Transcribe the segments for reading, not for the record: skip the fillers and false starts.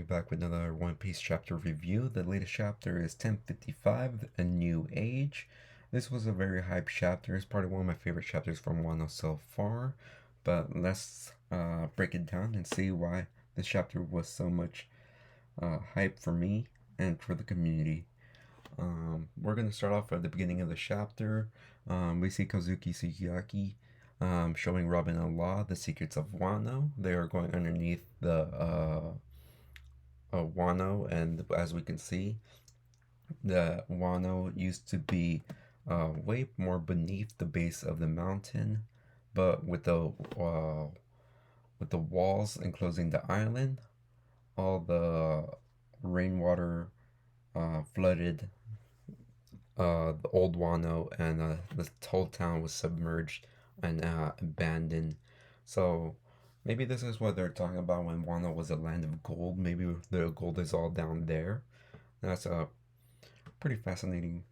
back with another One Piece chapter review. The latest chapter is 1055, A New Age. This was a very hype chapter. It's probably one of my favorite chapters from Wano so far. But let's break it down and see why this chapter was so much hype for me and for the community. We're going to start off at the beginning of the chapter. We see Kozuki Sukiyaki showing Robin and Law the secrets of Wano. They are going underneath the Wano, and as we can see, the Wano used to be way more beneath the base of the mountain, but with the walls enclosing the island, all the rainwater flooded the old Wano, and the whole town was submerged and abandoned. So maybe this is what they're talking about when Wano was a land of gold. Maybe the gold is all down there. That's a pretty fascinating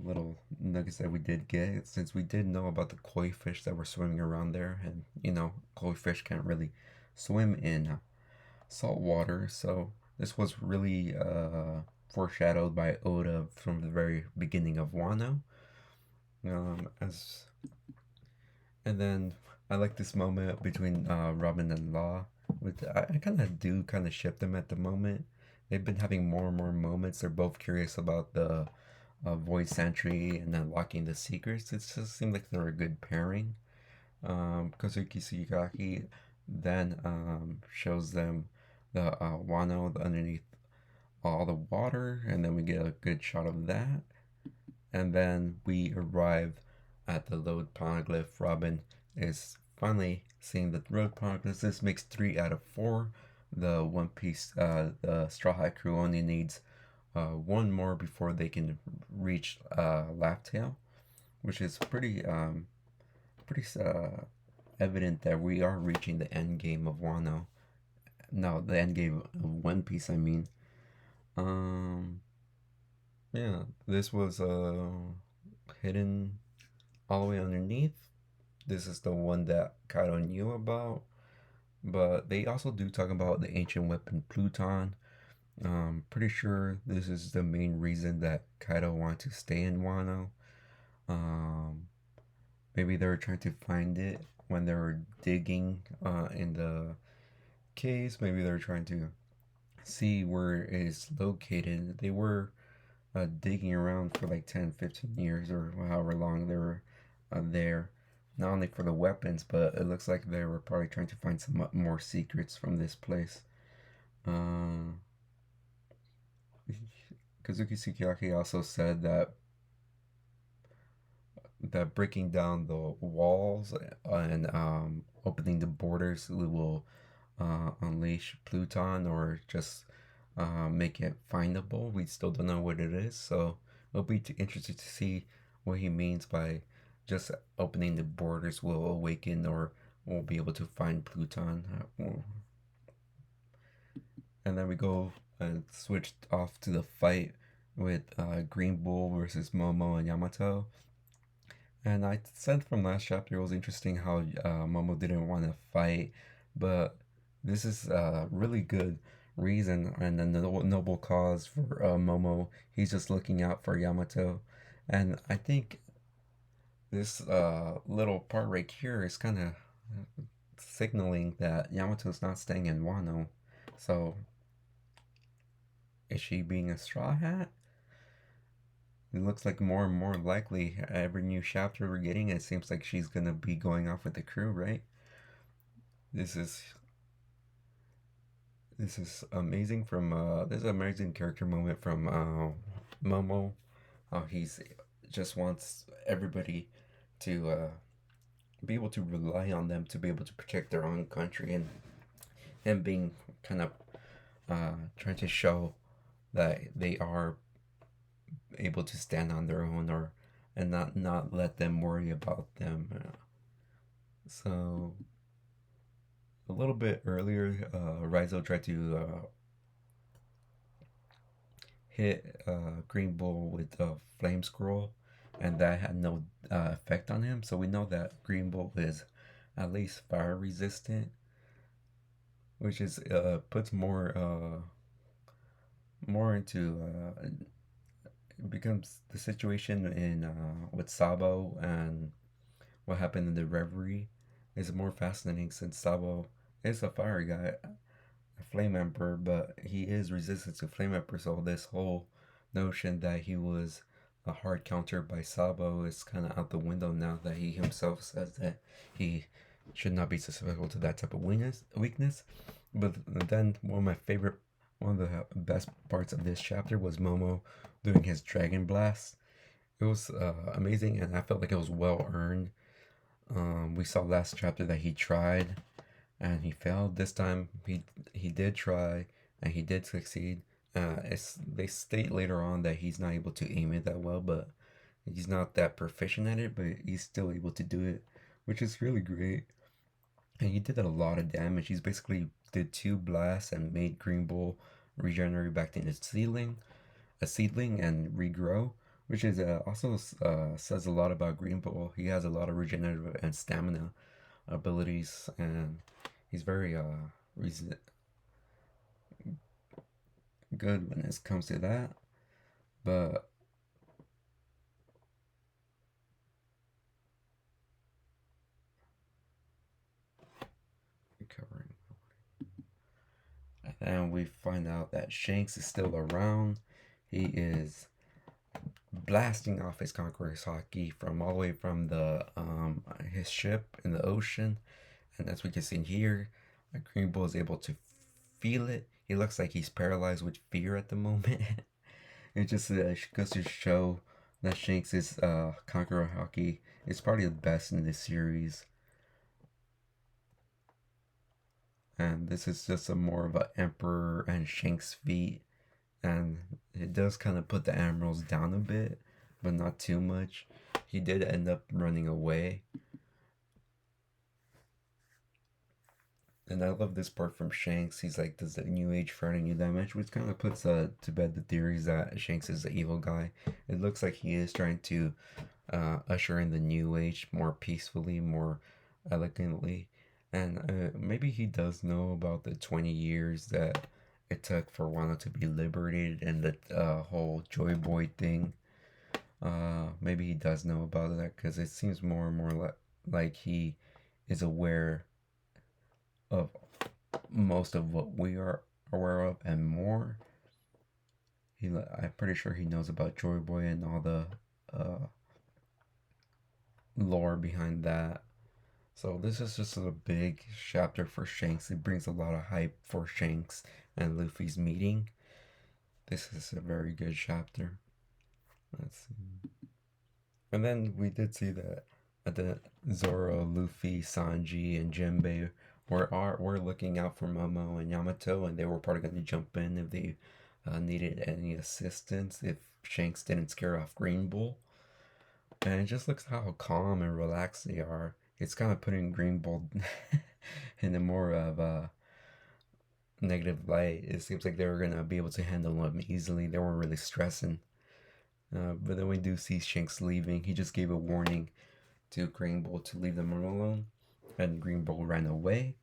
little nuggets that we did get, since we did know about the koi fish that were swimming around there, and koi fish can't really swim in salt water. So this was really foreshadowed by Oda from the very beginning of Wano. As and then I like this moment between Robin and Law. I kind of ship them at the moment. They've been having more and more moments. They're both curious about the Void Sentry and unlocking the secrets. It just seemed like they're a good pairing. Kozuki Sukiyaki then shows them the Wano underneath all the water, and then we get a good shot of that. And then we arrive at the Road Poneglyph. Robin is finally seeing the Road Poneglyph. This makes 3 out of 4. The One Piece, the Straw Hat crew only needs one more before they can reach Laugh Tale, which is pretty evident that we are reaching the end game of Wano. No, the end game of One Piece, I mean. Yeah, this was hidden all the way underneath. This is the one that Kaido knew about, but they also do talk about the ancient weapon Pluton. Pretty sure this is the main reason that Kaido wanted to stay in Wano. Maybe they were trying to find it when they were digging in the caves. Maybe they were trying to see where it is located. They were digging around for like 10-15 years or however long they were there, not only for the weapons, but it looks like they were probably trying to find some more secrets from this place. Kazuki Sukiyaki also said that breaking down the walls and opening the borders will unleash Pluton, or just make it findable. We still don't know what it is, so it'll be interesting to see what he means by just opening the borders will awaken, or we'll be able to find Pluton. And then we go and switch off to the fight with Green Bull versus Momo and Yamato. And I said from last chapter it was interesting how Momo didn't want to fight, but this is a really good reason and a noble cause for Momo. He's just looking out for Yamato. And I think this little part right here is kind of signaling that Yamato's not staying in Wano. So, is she being a Straw Hat? It looks like more and more likely every new chapter we're getting, it seems like she's gonna be going off with the crew, right? This is amazing from this is an amazing character moment from Momo. He's just wants everybody to be able to rely on them to be able to protect their own country, and him being kind of trying to show that they are able to stand on their own, or and not let them worry about them. So a little bit earlier, Raizo tried to hit Green Bull with a flame scroll, and that had no effect on him. So we know that Green Bull is at least fire resistant. which is puts more into it becomes the situation in with Sabo and what happened in the Reverie is more fascinating since Sabo is a fire guy, a flame emperor, but he is resistant to flame emperor. So this whole notion that he was a hard counter by Sabo is kind of out the window now that he himself says that he should not be susceptible to that type of weakness. But then one of the best parts of this chapter was Momo doing his Dragon Blast. It was amazing, and I felt like it was well earned. We saw last chapter that he tried and he failed. This time he did try and he did succeed. They state later on that he's not able to aim it that well, but he's not that proficient at it, but he's still able to do it, which is really great. And he did a lot of damage. He's basically did two blasts and made Green Bull regenerate back to a seedling and regrow, which is also says a lot about Green Bull. He has a lot of regenerative and stamina abilities, and he's very good when it comes to that. But recovering, and we find out that Shanks is still around. He is blasting off his Conqueror's Haki from all the way from the his ship in the ocean, and as we can see here, Green Bull is able to feel it. He looks like he's paralyzed with fear at the moment. It just goes to show that Shanks' Conqueror Haki is probably the best in this series. And this is just a more of an Emperor and Shanks feat. And it does kind of put the Admirals down a bit, but not too much. He did end up running away. And I love this part from Shanks. He's like, does the New Age fight a new dimension? Which kind of puts to bed the theories that Shanks is the evil guy. It looks like he is trying to usher in the New Age more peacefully, more elegantly. And maybe he does know about the 20 years that it took for Wano to be liberated and the whole Joy Boy thing. Maybe he does know about that because it seems more and more like he is aware of most of what we are aware of and more. I'm pretty sure he knows about Joy Boy and all the lore behind that. So this is just a big chapter for Shanks. It brings a lot of hype for Shanks and Luffy's meeting. This is a very good chapter. Let's see. And then we did see that the Zoro, Luffy, Sanji, and Jinbei were looking out for Momo and Yamato, and they were probably going to jump in if they needed any assistance if Shanks didn't scare off Green Bull. And it just looks how calm and relaxed they are. It's kind of putting Green Bull in a more of a negative light. It seems like they were going to be able to handle them easily. They weren't really stressing. But then we do see Shanks leaving. He just gave a warning to Green Bull to leave them alone, and Green Bull ran away.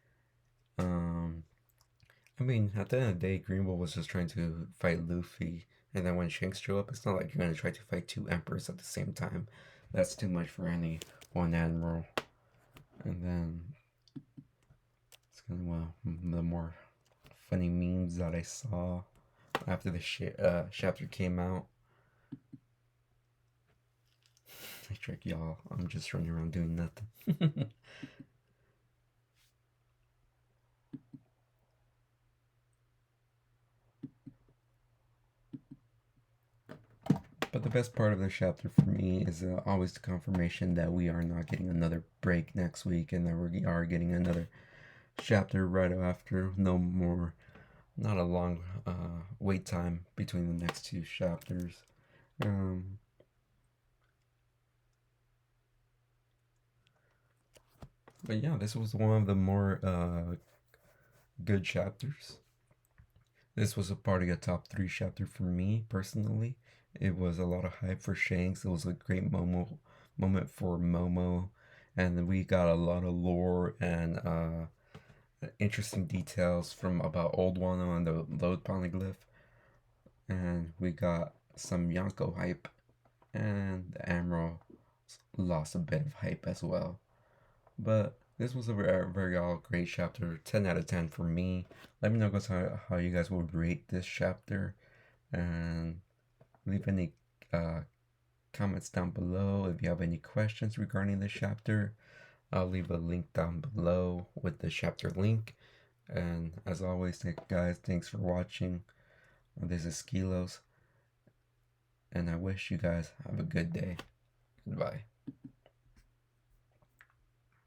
I mean, at the end of the day, Green Bull was just trying to fight Luffy, and then when Shanks showed up, it's not like you're gonna try to fight two emperors at the same time. That's too much for any one admiral. And then it's kind of the more funny memes that I saw after the chapter came out. I trick y'all. I'm just running around doing nothing. But the best part of the chapter for me is always the confirmation that we are not getting another break next week and that we are getting another chapter right after. No more, not a long wait time between the next two chapters. But yeah, this was one of the more good chapters. This was a part of a top 3 chapter for me personally. It was a lot of hype for Shanks. It was a great moment for Momo, and we got a lot of lore and interesting details from about Old Wano and the Lode Poneglyph. And we got some Yonko hype, and the Emerald lost a bit of hype as well. But this was a very all great chapter. 10 out of 10 for me. Let me know guys how you guys would rate this chapter, and leave any uh, comments down below if you have any questions regarding this chapter. I'll leave a link down below with the chapter link. And as always, guys, thanks for watching. This is Skilos, and I wish you guys have a good day. Goodbye.